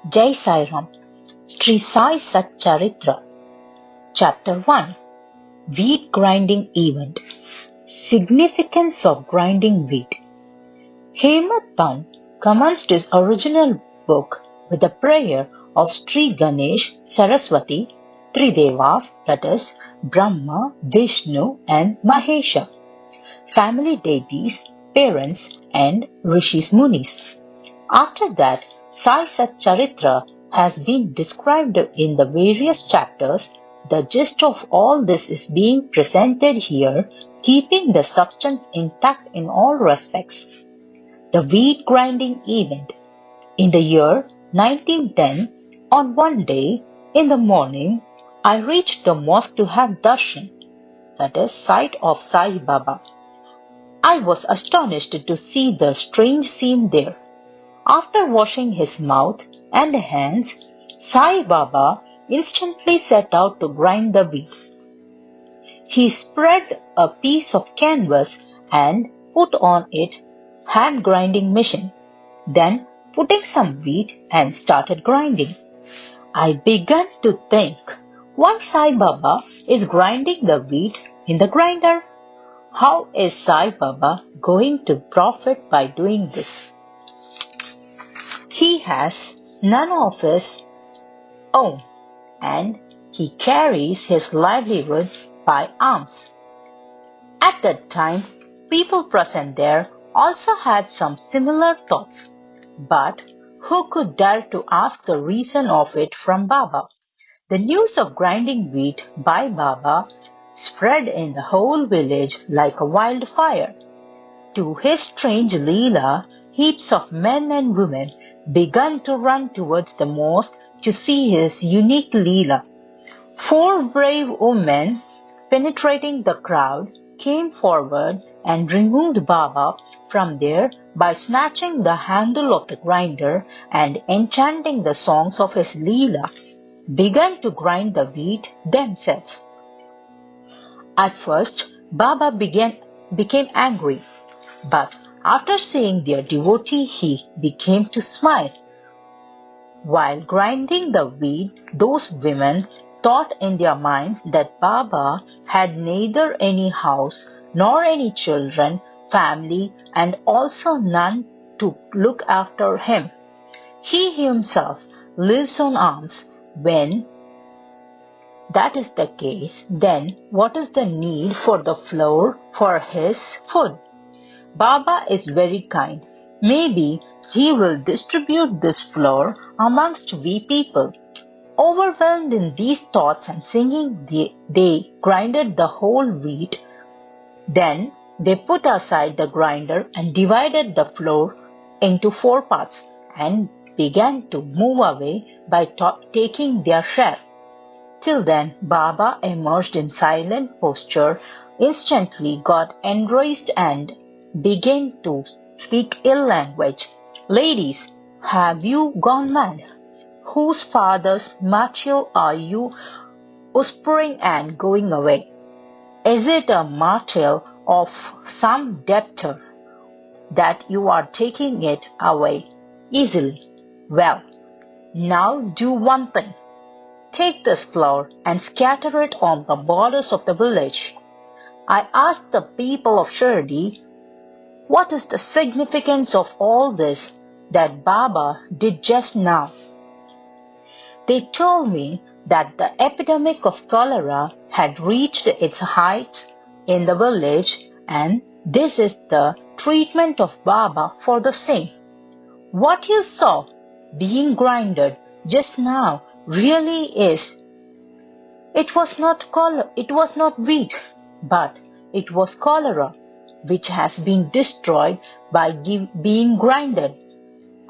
Jai Sai Ram. Sri Sai Sat Charitra. Chapter 1. Wheat Grinding Event. Significance of Grinding Wheat. Hemant Pant commenced his original book with a prayer of Sri Ganesh, Saraswati, three Devas, that is, Brahma, Vishnu and Mahesha, family deities, parents and Rishis Munis. After that, Sai Sat Charitra has been described in the various chapters. The gist of all this is being presented here, keeping the substance intact in all respects. The wheat grinding event. In the year 1910, on one day in the morning, I reached the mosque to have darshan, that is, sight of Sai Baba. I was astonished to see the strange scene there. After washing his mouth and hands, Sai Baba instantly set out to grind the wheat. He spread a piece of canvas and put on it hand grinding machine, then putting some wheat and started grinding. I began to think, why Sai Baba is grinding the wheat in the grinder? How is Sai Baba going to profit by doing this? He has none of his own and he carries his livelihood by alms. At that time, people present there also had some similar thoughts, but who could dare to ask the reason of it from Baba? The news of grinding wheat by Baba spread in the whole village like a wildfire. To his strange Leela, heaps of men and women began to run towards the mosque to see his unique Leela. 4 brave women, penetrating the crowd, came forward and removed Baba from there by snatching the handle of the grinder and enchanting the songs of his Leela, began to grind the wheat themselves. At first, Baba became angry, but after seeing their devotee, he became to smile. While grinding the wheat, those women thought in their minds that Baba had neither any house nor any children, family, and also none to look after him. He himself lives on alms. When that is the case, then what is the need for the flour for his food? Baba is very kind. Maybe he will distribute this flour amongst we people. Overwhelmed in these thoughts and singing, they grinded the whole wheat. Then they put aside the grinder and divided the flour into 4 parts and began to move away by taking their share. Till then, Baba emerged in silent posture, instantly got enraged and began to speak ill language. Ladies, have you gone mad? Whose father's macho are you whispering and going away? Is it a martel of some debtor that you are taking it away easily? Well, now do one thing. Take this flour and scatter it on the borders of the village. I asked the people of SHRI, what is the significance of all this that Baba did just now? They told me that the epidemic of cholera had reached its height in the village and this is the treatment of Baba for the same. What you saw being grinded just now really is. It was not wheat, but it was cholera, which has been destroyed by being grinded.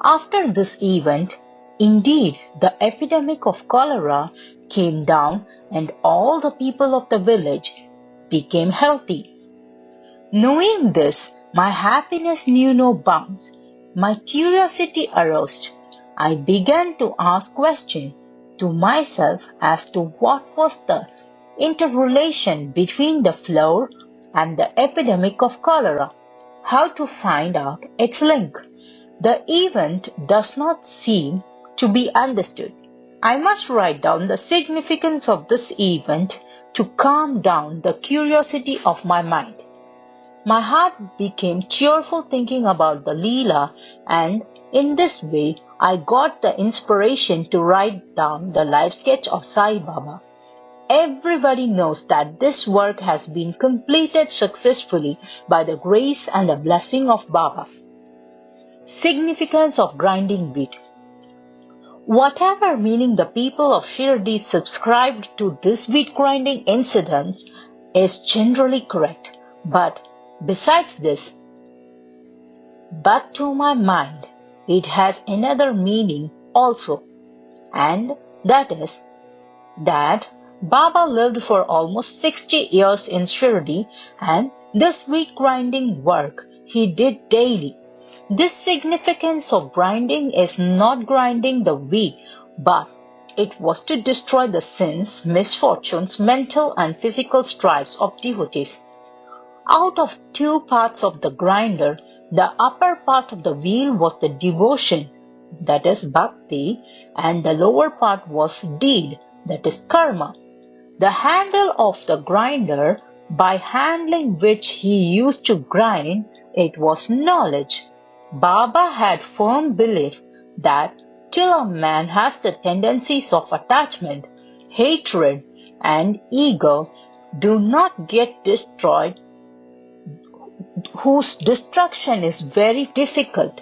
After this event, indeed, the epidemic of cholera came down and all the people of the village became healthy. Knowing this, my happiness knew no bounds. My curiosity aroused. I began to ask questions to myself as to what was the interrelation between the flour and the epidemic of cholera, how to find out its link. The event does not seem To be understood, I must write down the significance of this event to calm down the curiosity of my mind. My heart became cheerful thinking about the Leela, and in this way I got the inspiration to write down the life sketch of Sai Baba. Everybody knows that this work has been completed successfully by the grace and the blessing of Baba. Significance of grinding wheat. Whatever meaning the people of Shirdi subscribed to this wheat grinding incident is generally correct, but besides this, but to my mind, it has another meaning also, and that is that Baba lived for almost 60 years in Shirdi, and this wheat grinding work he did daily. This significance of grinding is not grinding the wheat, but it was to destroy the sins, misfortunes, mental and physical strifes of devotees. Out of two parts of the grinder, the upper part of the wheel was the devotion, that is bhakti, and the lower part was deed, that is karma. The handle of the grinder, by handling which he used to grind, it was knowledge. Baba had firm belief that till a man has the tendencies of attachment, hatred, and ego do not get destroyed, whose destruction is very difficult,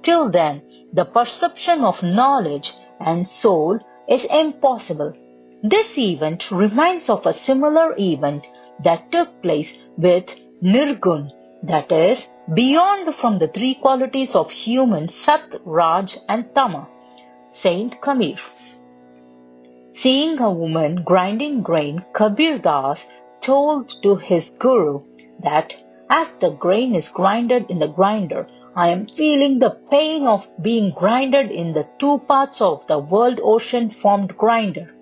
till then the perception of knowledge and soul is impossible. This event reminds of a similar event that took place with Nirgun, that is, beyond from the three qualities of human Sat, Raj and Tama. Saint Kabir. Seeing a woman grinding grain, Kabir Das told to his guru that as the grain is grinded in the grinder, I am feeling the pain of being grinded in the two parts of the world ocean formed grinder.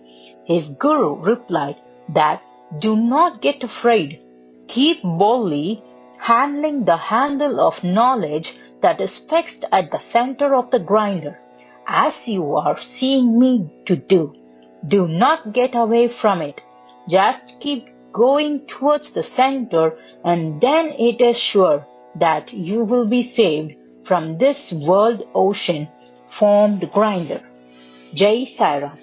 His guru replied that do not get afraid. Keep boldly handling the handle of knowledge that is fixed at the center of the grinder, as you are seeing me to do. Do not get away from it. Just keep going towards the center, and then it is sure that you will be saved from this world ocean formed grinder. Jai Sai Ram.